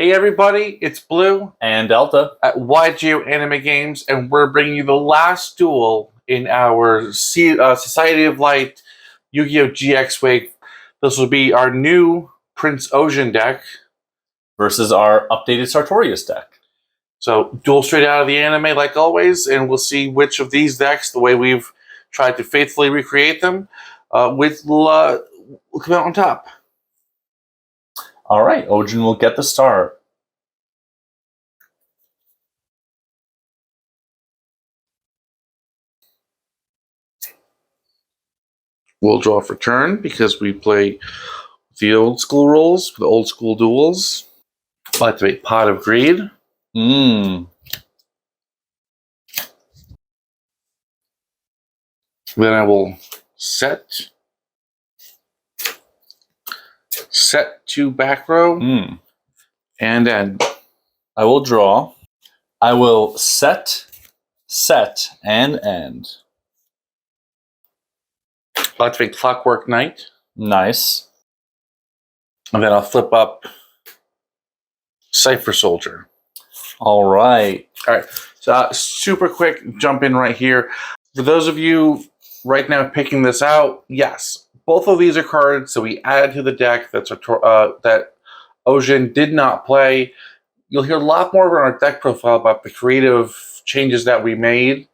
Hey everybody, it's Blue and Delta at YGO Anime Games, and we're bringing you the last duel in our Society of Light Yu-Gi-Oh! GX Wave. This will be our new Prince Ojin deck versus our updated Sartorious deck. So, duel straight out of the anime like always, and we'll see which of these decks, the way we've tried to faithfully recreate them, will come out on top. All right, Ojin will get the start. We'll draw for turn because we play the old school rules, the old school duels. I'll activate Pot of Greed. Then I will set 2 back row and end. I will draw. I will set, and end. I'll activate Clockwork Knight. Nice. And then I'll flip up Cypher Soldier. All right. All right. So super quick jump in right here. For those of you right now picking this out, yes, both of these are cards that we added to the deck that Ojin did not play. You'll hear a lot more on our deck profile about the creative changes that we made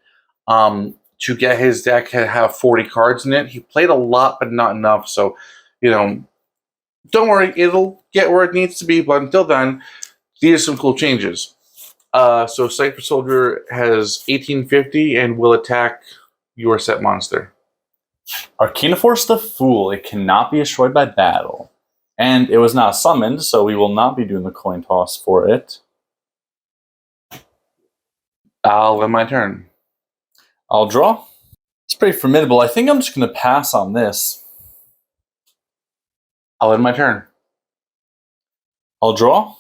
to get his deck to have 40 cards in it. He played a lot, but not enough. So, don't worry, it'll get where it needs to be. But until then, these are some cool changes. So Cypher Soldier has 1850 and will attack your set monster. Arcana Force the Fool. It cannot be destroyed by battle. And it was not summoned, so we will not be doing the coin toss for it. I'll end my turn. I'll draw. It's pretty formidable. I think I'm just going to pass on this. I'll end my turn. I'll draw.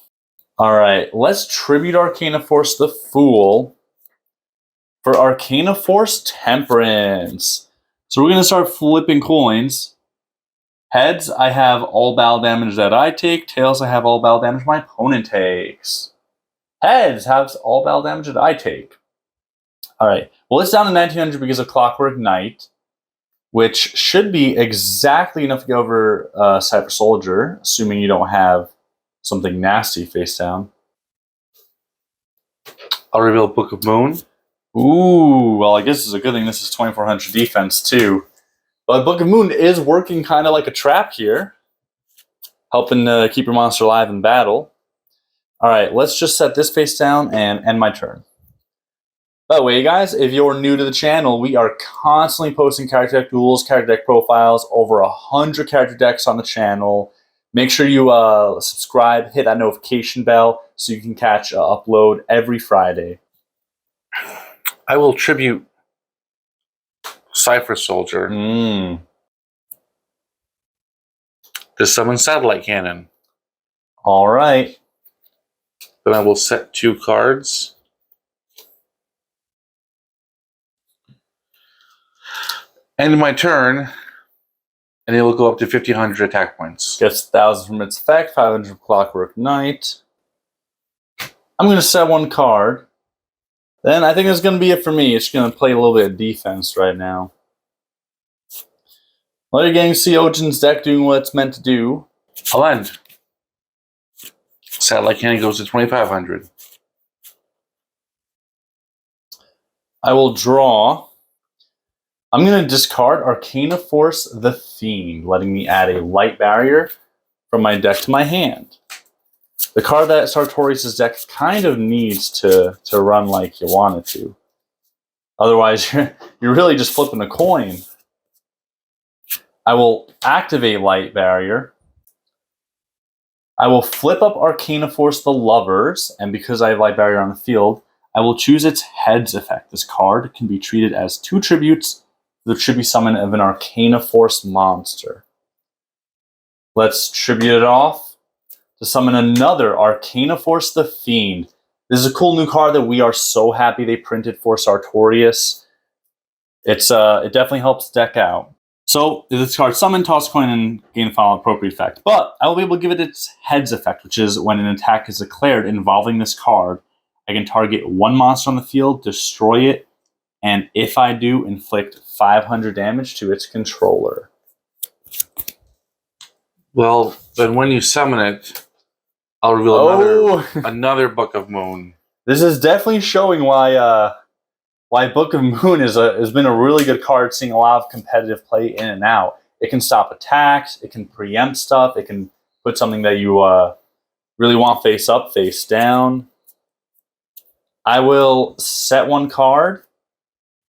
All right, let's tribute Arcana Force the Fool for Arcana Force Temperance. So we're going to start flipping coins. Heads, I have all battle damage that I take. Tails, I have all battle damage my opponent takes. Heads has all battle damage that I take. All right, well, it's down to 1900 because of Clockwork Knight, which should be exactly enough to get over Cypher Soldier, assuming you don't have something nasty face down. I'll reveal Book of Moon. Ooh, well, I guess it's a good thing this is 2400 defense, too. But Book of Moon is working kind of like a trap here, helping keep your monster alive in battle. All right, let's just set this face down and end my turn. By the way, guys, if you're new to the channel, we are constantly posting character deck duels, character deck profiles, over 100 character decks on the channel. Make sure you subscribe, hit that notification bell so you can catch an upload every Friday. I will tribute Cypher Soldier to summon Satellite Cannon. All right. Then I will set 2 cards. End my turn, and it will go up to 1500 attack points. Gets 1000 from its effect, 500 from Clockwork Knight. I'm going to set 1 card. Then I think that's going to be it for me. It's going to play a little bit of defense right now. Let your gang see Ojin's deck doing what it's meant to do. I'll end. Satellite Cannon goes to 2500. I will draw. I'm going to discard Arcana Force the Fiend, letting me add a light barrier from my deck to my hand. The card that Sartorius' deck kind of needs to run like you want it to. Otherwise, you're really just flipping a coin. I will activate Light Barrier. I will flip up Arcana Force the Lovers, and because I have Light Barrier on the field, I will choose its Heads effect. This card can be treated as 2 tributes to the tribute summon of an Arcana Force monster. Let's tribute it off to summon another Arcana Force the Fiend. This is a cool new card that we are so happy they printed for Sartorius. It definitely helps deck out. So this card summon, toss a coin, and gain a final appropriate effect. But I will be able to give it its heads effect, which is when an attack is declared involving this card, I can target one monster on the field, destroy it, and if I do, inflict 500 damage to its controller. Well, then when you summon it, I'll reveal another Book of Moon. This is definitely showing why Book of Moon has been a really good card, seeing a lot of competitive play in and out. It can stop attacks, it can preempt stuff, it can put something that you really want face up, face down. I will set one card.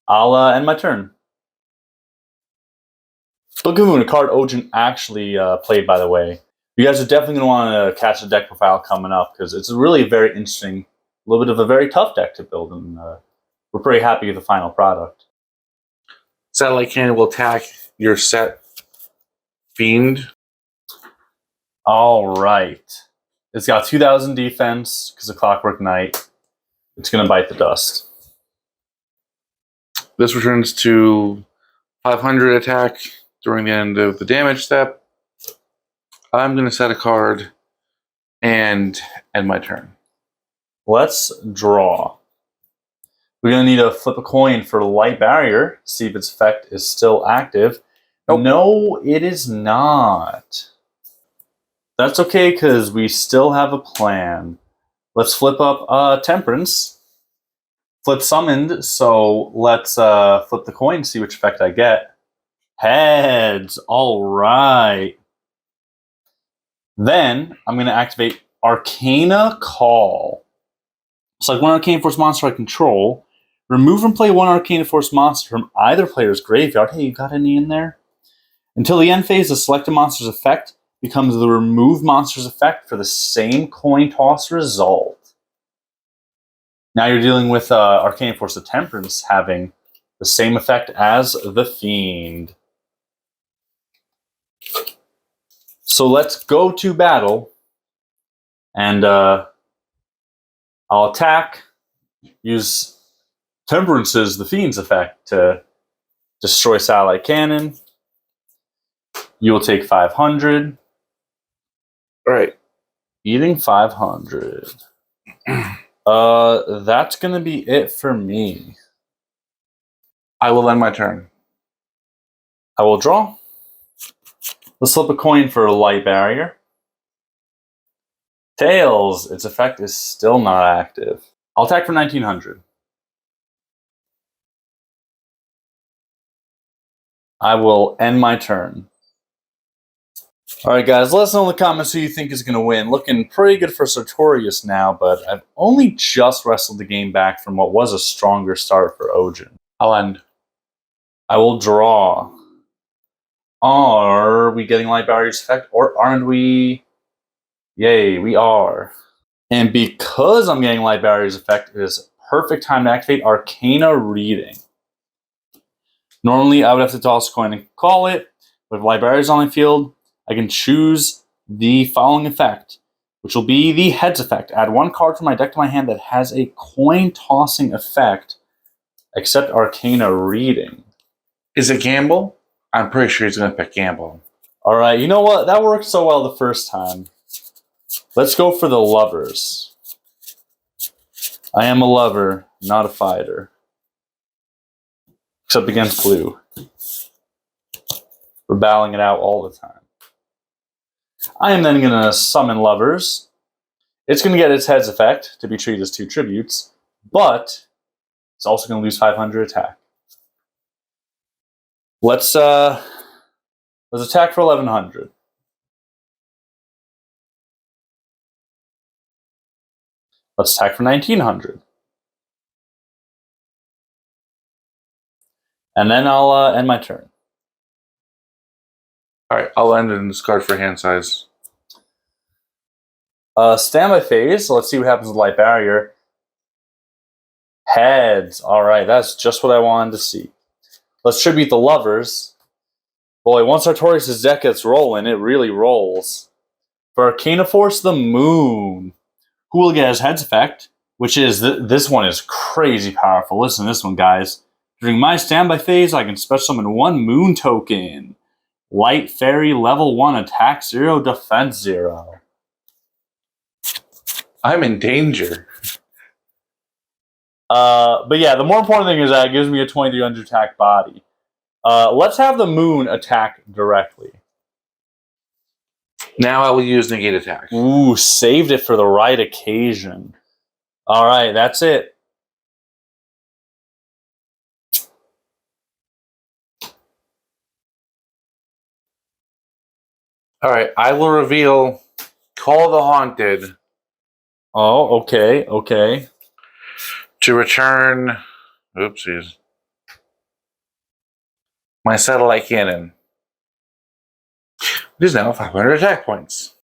I'll end my turn. Book of Moon, a card Ojin actually played, by the way. You guys are definitely going to want to catch the deck profile coming up, because it's really very interesting, a little bit of a very tough deck to build, and we're pretty happy with the final product. Satellite Cannon will attack your set Fiend. All right. It's got 2,000 defense because of Clockwork Knight. It's going to bite the dust. This returns to 500 attack during the end of the damage step. I'm going to set a card and end my turn. Let's draw. We're going to need to flip a coin for Light Barrier, see if its effect is still active. Nope. No, it is not. That's okay, because we still have a plan. Let's flip up Temperance. Flip Summoned, so let's flip the coin, see which effect I get. Heads. All right. Then I'm going to activate Arcana Call. Select one Arcane Force monster I control. Remove and play one Arcana Force monster from either player's graveyard. Hey, you got any in there? Until the end phase, the selected monster's effect becomes the remove monster's effect for the same coin toss result. Now you're dealing with Arcane Force of Temperance having the same effect as the Fiend. So let's go to battle, and I'll attack, use Temperance's, the Fiend's effect, to destroy Satellite Cannon. You will take 500. All right. Eating 500. That's going to be it for me. I will end my turn. I will draw. Let's flip a coin for a Light Barrier. Tails. Its effect is still not active. I'll attack for 1900. I will end my turn. Alright guys, let us know in the comments who you think is going to win. Looking pretty good for Sartorious now, but I've only just wrestled the game back from what was a stronger start for Ojin. I'll end. I will draw. Are we getting Light Barrier's effect, or aren't we? Yay, we are. And because I'm getting Light Barrier's effect, it is perfect time to activate Arcana Reading. Normally, I would have to toss a coin and call it. With Light Barriers on the field, I can choose the following effect, which will be the Heads effect. Add one card from my deck to my hand that has a coin-tossing effect, except Arcana Reading. Is it Gamble? I'm pretty sure he's going to pick Gamble. All right, you know what? That worked so well the first time. Let's go for the Lovers. I am a lover, not a fighter. Except against blue. We're battling it out all the time. I am then going to summon Lovers. It's going to get its Heads effect to be treated as 2 tributes, but it's also going to lose 500 attack. Let's attack for 1100. Let's attack for 1900. And then I'll end my turn. All right, I'll end and discard for hand size. Standby phase. So let's see what happens with Light Barrier. Heads. All right, that's just what I wanted to see. Let's tribute the Lovers. Boy, once Sartorius' deck gets rolling, it really rolls. For Arcana Force, the Moon. Who will get his Heads effect, which is, this one is crazy powerful. Listen to this one, guys. During my standby phase, I can special summon 1 moon token. Light Fairy, level 1, attack 0, defense 0. I'm in danger. But yeah, the more important thing is that it gives me a 2300 attack body. Let's have the moon attack directly. Now I will use negate attack. Ooh, saved it for the right occasion. All right, that's it. All right, I will reveal Call the Haunted. Oh, okay. To return, oopsies, my satellite cannon. It is now 500 attack points.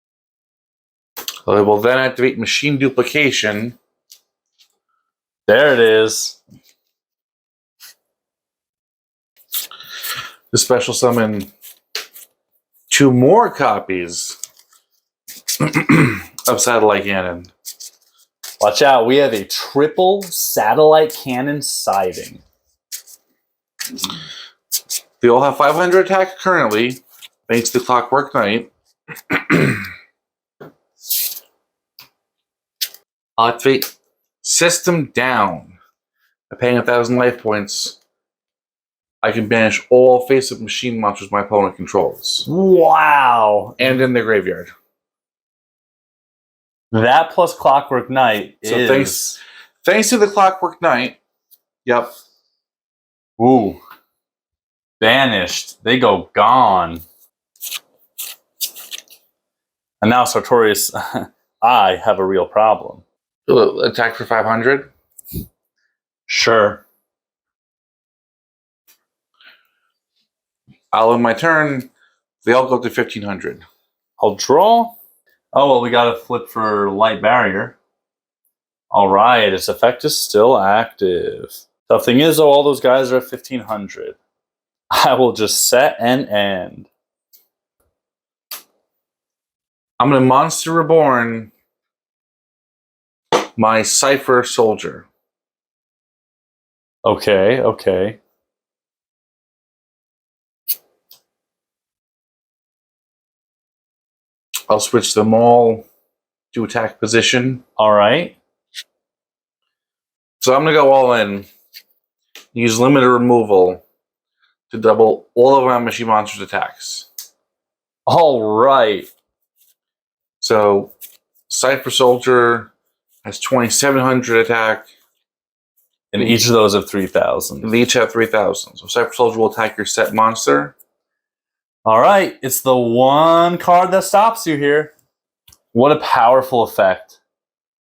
I will then activate machine duplication. There it is. To special summon 2 more copies of satellite cannon. Watch out, we have a triple satellite cannon sighting. They all have 500 attack currently, thanks to Clockwork Knight. I'll activate System Down. By paying 1,000 life points, I can banish all face-up machine monsters my opponent controls. Wow. And in their graveyard. That plus Clockwork Knight So thanks to the Clockwork Knight, yep. Ooh. Banished. They go gone. And now Sartorious, I have a real problem. Attack for 500. Sure. I'll end my turn. They all go up to 1,500. I'll draw. Oh, well, we got to flip for Light Barrier. All right, its effect is still active. The thing is, though, all those guys are at 1,500. I will just set and end. I'm going to Monster Reborn my Cypher Soldier. Okay. I'll switch them all to attack position. All right. So I'm going to go all in. Use limited removal to double all of my machine monsters' attacks. All right. So Cypher Soldier has 2,700 attack. And each of those have 3,000. They each have 3,000. So Cypher Soldier will attack your set monster. All right. It's the one card that stops you here. What a powerful effect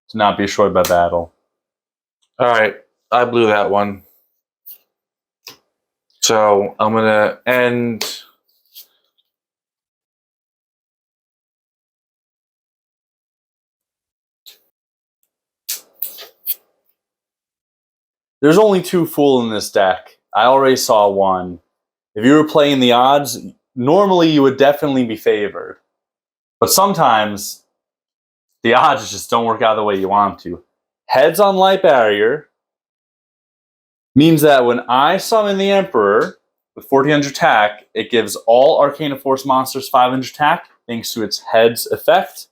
to not be destroyed by battle. All right. I blew that one. So I'm going to end. There's only 2 Fool in this deck. I already saw one. If you were playing the odds, normally you would definitely be favored. But sometimes the odds just don't work out the way you want to. Heads on Light Barrier means that when I summon the Emperor with 1,400 attack, it gives all Arcana Force monsters 500 attack, thanks to its Heads effect.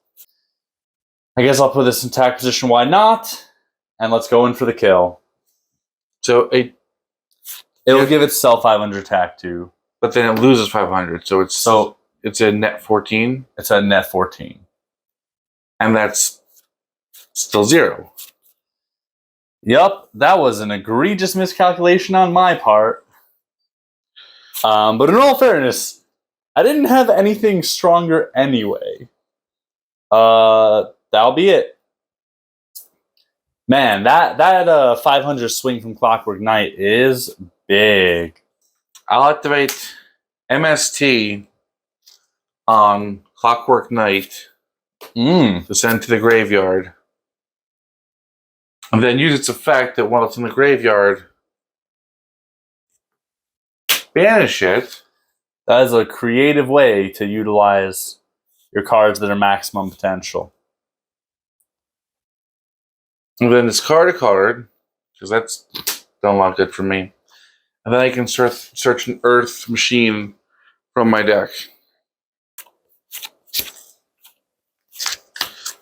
I guess I'll put this in attack position, why not? And let's go in for the kill. So It'll give itself 500 attack too. But then it loses 500. So it's a net 14. It's a net 14. And that's still 0. Yep, that was an egregious miscalculation on my part. But in all fairness, I didn't have anything stronger anyway. That'll be it. Man, that 500 swing from Clockwork Knight is big. I'll activate MST on Clockwork Knight to send to the graveyard. And then use its effect that while it's in the graveyard, banish it. That is a creative way to utilize your cards that are maximum potential. And then discard a card, because that's don't look good for me. And then I can search an Earth machine from my deck.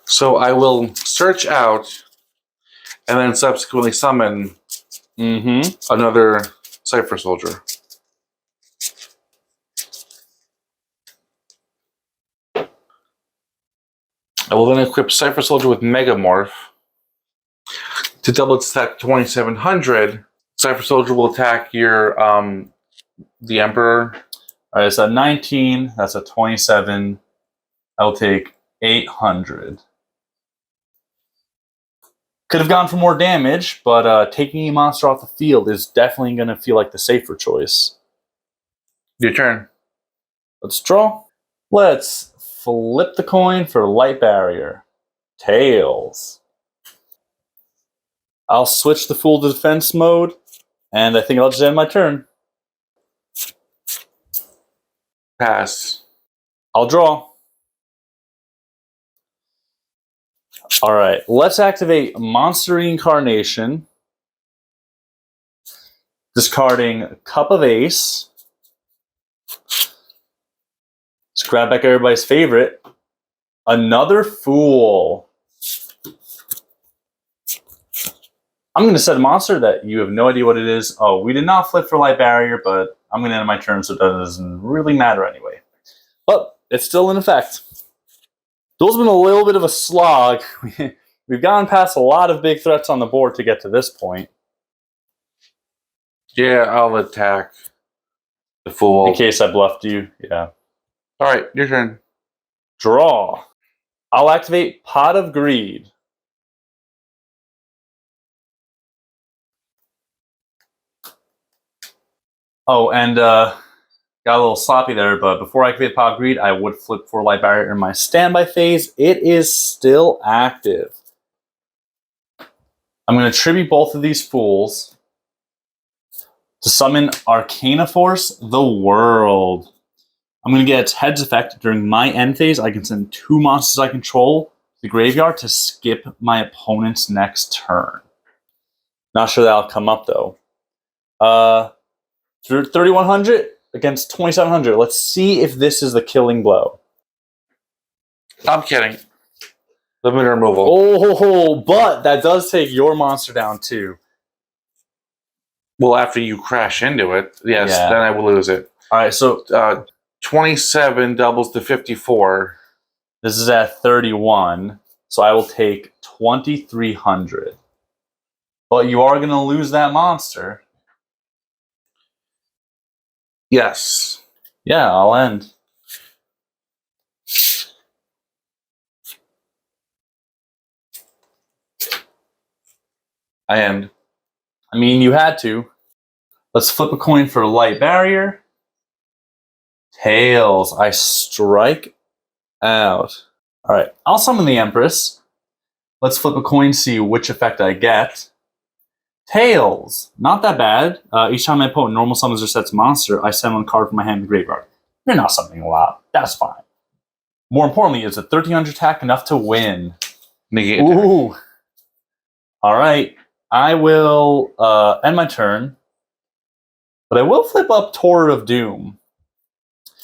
So I will search out and then subsequently summon another Cypher Soldier. I will then equip Cypher Soldier with Megamorph. To double its attack 2700, Cypher Soldier will attack your the Emperor. All right, so 19. That's a 27. I'll take 800. Could have gone for more damage, but taking a monster off the field is definitely going to feel like the safer choice. Your turn. Let's draw. Let's flip the coin for Light Barrier. Tails. I'll switch the Fool to defense mode, and I think I'll just end my turn. Pass. I'll draw. All right, let's activate Monster Reincarnation. Discarding Cup of Ace. Let's grab back everybody's favorite. Another Fool. I'm going to set a monster that you have no idea what it is. Oh, we did not flip for Light Barrier, but I'm going to end my turn, so it doesn't really matter anyway. But it's still in effect. Duel's been a little bit of a slog. We've gone past a lot of big threats on the board to get to this point. Yeah, I'll attack the Fool. In case I bluffed you, yeah. All right, your turn. Draw. I'll activate Pot of Greed. Oh, and got a little sloppy there, but before I activate Pot of Greed, I would flip for Light Barrier in my standby phase. It is still active. I'm going to tribute both of these Fools to summon Arcana Force, the World. I'm going to get its heads effect. During my end phase, I can send 2 monsters I control to the graveyard to skip my opponent's next turn. Not sure that'll come up, though. 3,100 against 2,700. Let's see if this is the killing blow. I'm kidding. Limit removal. Oh, but that does take your monster down, too. Well, after you crash into it, yes, Yeah. then I will lose it. All right, so 27 doubles to 54. this is at 31, so I will take 2,300. But you are going to lose that monster. Yes. Yeah, I'll end. I end. I mean, you had to. Let's flip a coin for Light Barrier. Tails. I strike out. All right, I'll summon the Empress. Let's flip a coin, see which effect I get. Tails. Not that bad. Each time my opponent normal summons or sets a monster, I send 1 card from my hand to the graveyard. You're not summoning a lot. That's fine. More importantly, is a 1,300 attack enough to win? Negate attack. Ooh. All right. I will end my turn, but I will flip up Tour of Doom.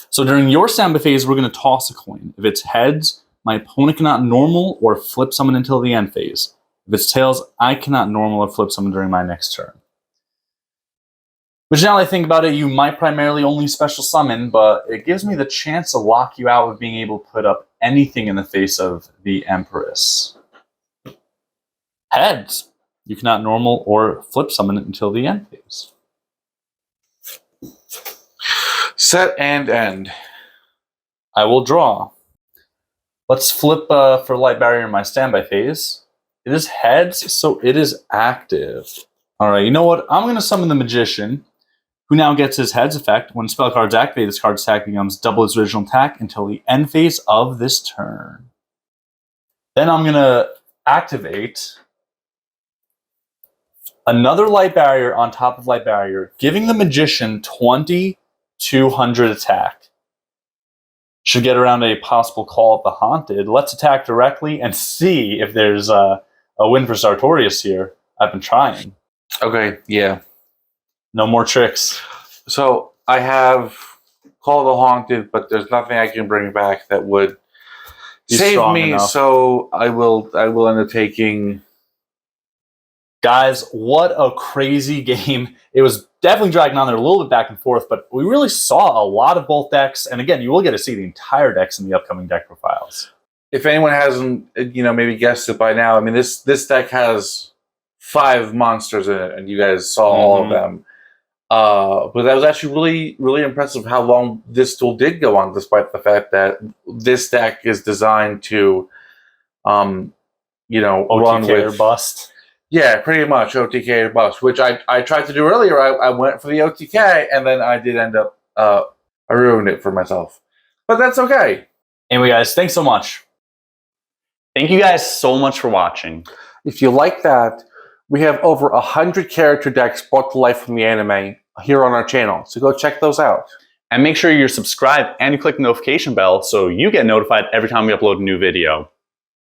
So during your standby phase, we're going to toss a coin. If it's heads, my opponent cannot normal or flip summon until the end phase. If it's tails, I cannot normal or flip summon during my next turn. Which now that I think about it, you might primarily only special summon, but it gives me the chance to lock you out with being able to put up anything in the face of the Empress. Heads. You cannot normal or flip summon it until the end phase. Set and end. I will draw. Let's flip for Light Barrier in my standby phase. It is heads, so it is active. All right, you know what? I'm going to summon the Magician, who now gets his heads effect. When spell cards activate, this card's attack becomes double its original attack until the end phase of this turn. Then I'm going to activate another Light Barrier on top of Light Barrier, giving the Magician 2,200 attack. Should get around a possible call of the Haunted. Let's attack directly and see if there's a win for Sartorious here. I've been trying. Okay, yeah. No more tricks. So I have Call of the Haunted, but there's nothing I can bring back that would save me. Enough. So I will end up taking. Guys, what a crazy game. It was definitely dragging on there a little bit back and forth, but we really saw a lot of both decks. And again, you will get to see the entire decks in the upcoming deck profiles. If anyone hasn't, maybe guessed it by now, I mean, this deck has 5 monsters in it, and you guys saw all of them. But that was actually really, really impressive how long this duel did go on, despite the fact that this deck is designed to, run OTK with or bust. Yeah, pretty much OTK or bust, which I tried to do earlier. I went for the OTK, and then I did end up I ruined it for myself, but that's okay. Anyway, guys, thanks so much. Thank you guys so much for watching. If you like that, we have over 100 character decks brought to life from the anime here on our channel, so go check those out. And make sure you're subscribed and you click the notification bell so you get notified every time we upload a new video.